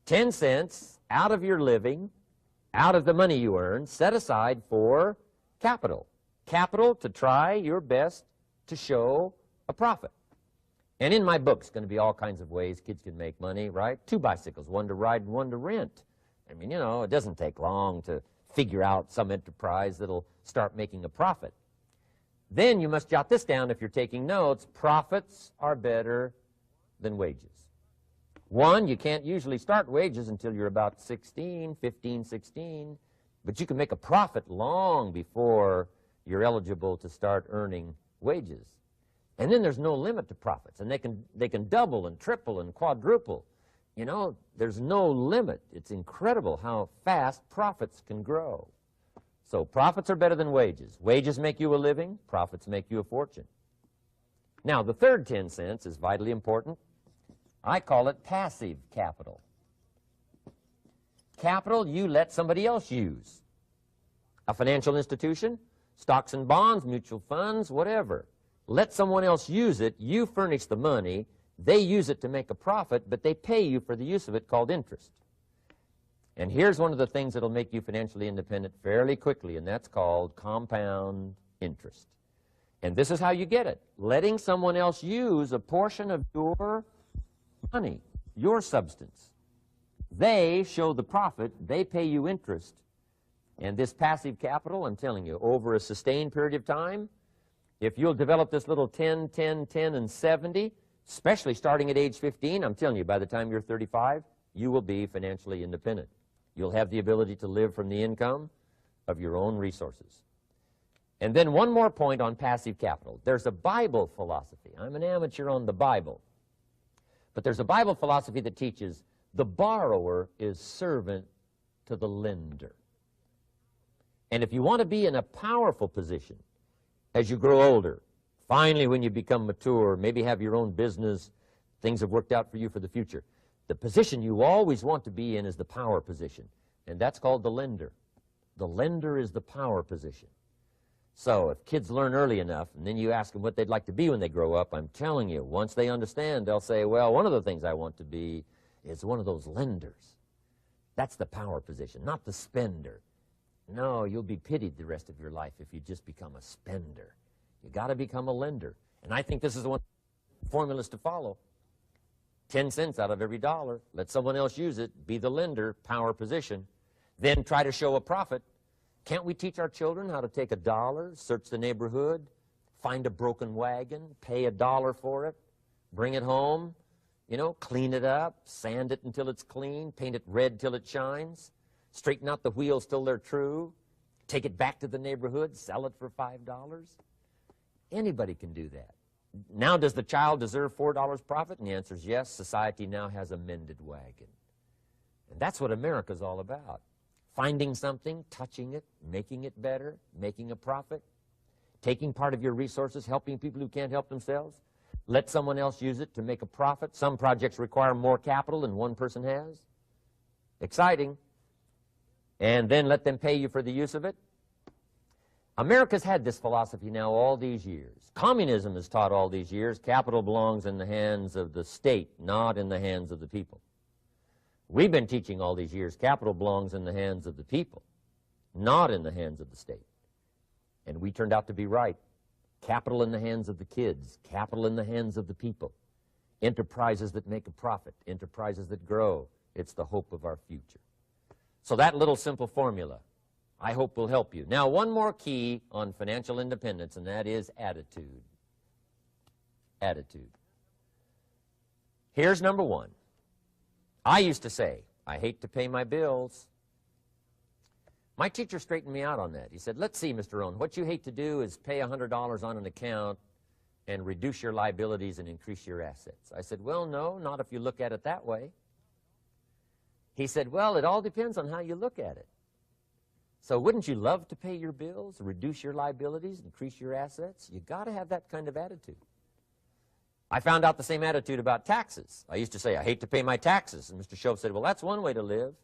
10 cents out of your living, out of the money you earn, set aside for capital. Capital to try your best to show a profit. And in my book, it's going to be all kinds of ways kids can make money, right? 2 bicycles, one to ride and one to rent. I mean, you know, it doesn't take long to figure out some enterprise that'll start making a profit. Then you must jot this down if you're taking notes. Profits are better than wages. 1, you can't usually start wages until you're about 16, 15, 16, but you can make a profit long before you're eligible to start earning wages. And then there's no limit to profits, and they can double and triple and quadruple. You know, there's no limit. It's incredible how fast profits can grow. So profits are better than wages. Wages make you a living. Profits make you a fortune. Now, the third 10 cents is vitally important. I call it passive capital. Capital you let somebody else use. A financial institution, stocks and bonds, mutual funds, whatever. Let someone else use it. You furnish the money. They use it to make a profit, but they pay you for the use of it, called interest. And here's one of the things that will make you financially independent fairly quickly, and that's called compound interest. And this is how you get it. Letting someone else use a portion of your money, your substance. They show the profit, they pay you interest. And this passive capital, I'm telling you, over a sustained period of time, if you'll develop this little 10, 10, 10, and 70, especially starting at age 15, I'm telling you, by the time you're 35, you will be financially independent. You'll have the ability to live from the income of your own resources. And then one more point on passive capital. There's a Bible philosophy. I'm an amateur on the Bible. But there's a Bible philosophy that teaches the borrower is servant to the lender. And if you want to be in a powerful position as you grow older, finally when you become mature, maybe have your own business, things have worked out for you for the future, the position you always want to be in is the power position, and that's called the lender. The lender is the power position. So if kids learn early enough, and then you ask them what they'd like to be when they grow up, I'm telling you, once they understand, they'll say, well, one of the things I want to be is one of those lenders. That's the power position, not the spender. No, you'll be pitied the rest of your life if you just become a spender. You got to become a lender. And I think this is the one formulas to follow. 10 cents out of every dollar. Let someone else use it. Be the lender, power position. Then try to show a profit. Can't we teach our children how to take $1, search the neighborhood, find a broken wagon, pay $1 for it, bring it home, You know, clean it up, sand it until it's clean, paint it red till it shines, straighten out the wheels till they're true, take it back to the neighborhood, sell it for $5. Anybody can do that. Now, does the child deserve $4 profit? And the answer is yes. Society now has a mended wagon. And that's what America's all about. Finding something, touching it, making it better, making a profit, taking part of your resources, helping people who can't help themselves. Let someone else use it to make a profit. Some projects require more capital than one person has. Exciting. And then let them pay you for the use of it. America's had this philosophy now all these years. Communism has taught all these years capital belongs in the hands of the state, not in the hands of the people. We've been teaching all these years capital belongs in the hands of the people, not in the hands of the state. And we turned out to be right. Capital in the hands of the kids, capital in the hands of the people. Enterprises that make a profit, enterprises that grow. It's the hope of our future. So that little simple formula, I hope, will help you. Now, one more key on financial independence, and that is attitude. Attitude. Here's number one. I used to say, I hate to pay my bills. My teacher straightened me out on that. He said, let's see, Mr. Rohn, what you hate to do is pay $100 on an account and reduce your liabilities and increase your assets. I said, well, no, not if you look at it that way. He said, well, it all depends on how you look at it. So wouldn't you love to pay your bills, reduce your liabilities, increase your assets? You got to have that kind of attitude. I found out the same attitude about taxes. I used to say, I hate to pay my taxes. And Mr. Shove said, well, that's one way to live.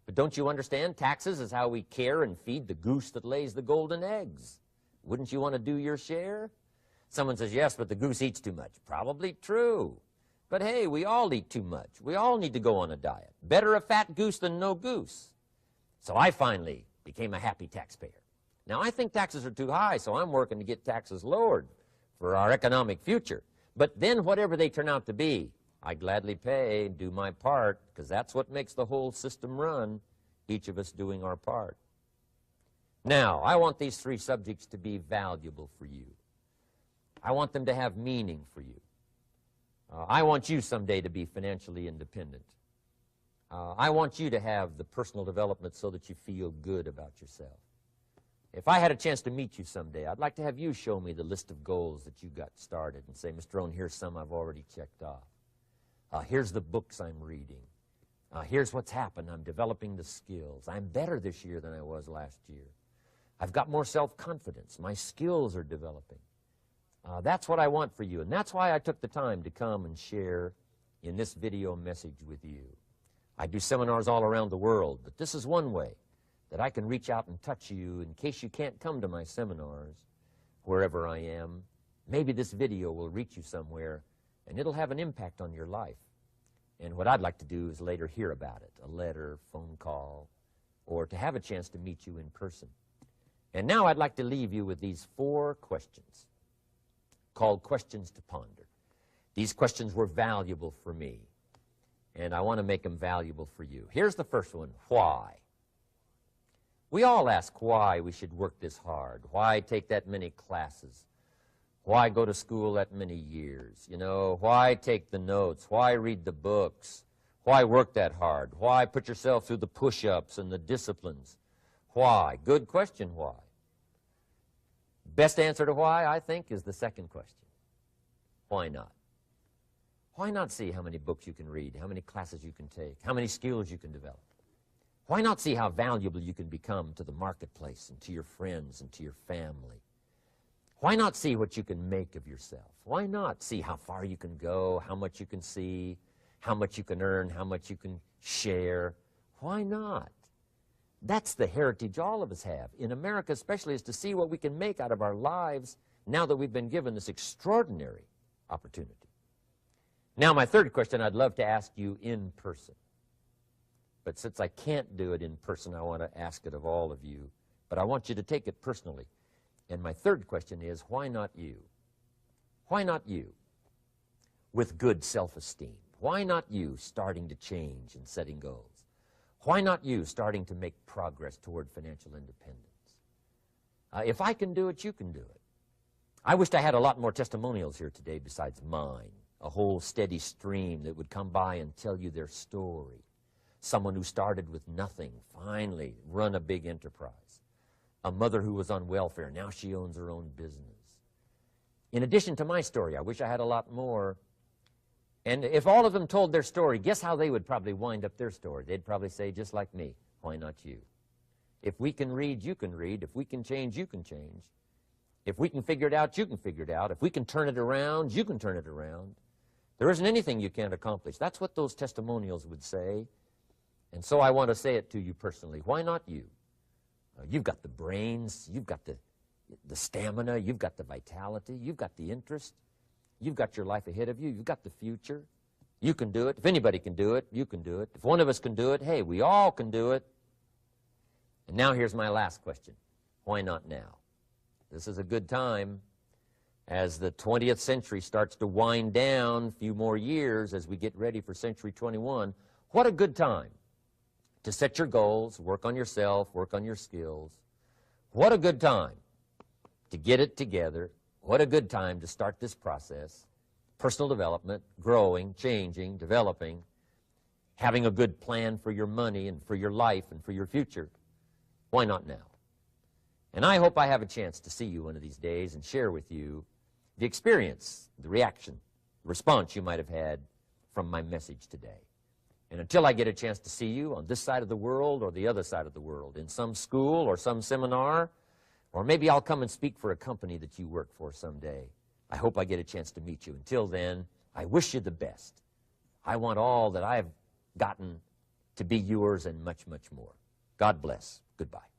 But don't you understand? Taxes is how we care and feed the goose that lays the golden eggs. Wouldn't you want to do your share? Someone says, yes, but the goose eats too much. Probably true. But hey, we all eat too much. We all need to go on a diet. Better a fat goose than no goose. So I finally became a happy taxpayer. Now, I think taxes are too high, so I'm working to get taxes lowered for our economic future. But then whatever they turn out to be, I gladly pay, do my part, because that's what makes the whole system run, each of us doing our part. Now, I want these three subjects to be valuable for you. I want them to have meaning for you. I want you someday to be financially independent. I want you to have the personal development so that you feel good about yourself. If I had a chance to meet you someday, I'd like to have you show me the list of goals that you got started and say, Mr. Rohn, here's some I've already checked off. Here's the books I'm reading. Here's what's happened. I'm developing the skills. I'm better this year than I was last year. I've got more self-confidence. My skills are developing. That's what I want for you, and that's why I took the time to come and share in this video message with you. I do seminars all around the world, but this is one way that I can reach out and touch you in case you can't come to my seminars, wherever I am. Maybe this video will reach you somewhere, and it'll have an impact on your life. And what I'd like to do is later hear about it, a letter, phone call, or to have a chance to meet you in person. And now I'd like to leave you with these 4 questions called questions to ponder. These questions were valuable for me, and I want to make them valuable for you. Here's the first one, why? We all ask why we should work this hard, why take that many classes, why go to school that many years, you know, why take the notes, why read the books, why work that hard, why put yourself through the push-ups and the disciplines, why? Good question, why? Best answer to why, I think, is the second question. Why not? Why not see how many books you can read, how many classes you can take, how many skills you can develop? Why not see how valuable you can become to the marketplace and to your friends and to your family? Why not see what you can make of yourself? Why not see how far you can go, how much you can see, how much you can earn, how much you can share? Why not? That's the heritage all of us have, in America especially, is to see what we can make out of our lives now that we've been given this extraordinary opportunity. Now, my third question I'd love to ask you in person. But since I can't do it in person, I want to ask it of all of you. But I want you to take it personally. And my third question is, why not you? Why not you with good self-esteem? Why not you starting to change and setting goals? Why not you starting to make progress toward financial independence? If I can do it, you can do it. I wished I had a lot more testimonials here today besides mine. a whole steady stream that would come by and tell you their story. Someone who started with nothing, finally run a big enterprise. A mother who was on welfare, now she owns her own business. In addition to my story, I wish I had a lot more. And if all of them told their story, guess how they would probably wind up their story? They'd probably say, just like me, why not you? If we can read, you can read. If we can change, you can change. If we can figure it out, you can figure it out. If we can turn it around, you can turn it around. There isn't anything you can't accomplish. That's what those testimonials would say. And so I want to say it to you personally. Why not you? You've got the brains. You've got the stamina. You've got the vitality. You've got the interest. You've got your life ahead of you. You've got the future. You can do it. If anybody can do it, you can do it. If one of us can do it, hey, we all can do it. And now here's my last question. Why not now? This is a good time. As the 20th century starts to wind down, a few more years as we get ready for century 21, what a good time to set your goals, work on yourself, work on your skills. What a good time to get it together. What a good time to start this process. Personal development, growing, changing, developing, having a good plan for your money and for your life and for your future. Why not now? And I hope I have a chance to see you one of these days and share with you the experience, the reaction, the response you might have had from my message today. And until I get a chance to see you on this side of the world or the other side of the world, in some school or some seminar, or maybe I'll come and speak for a company that you work for someday, I hope I get a chance to meet you. Until then, I wish you the best. I want all that I've gotten to be yours and much, much more. God bless. Goodbye.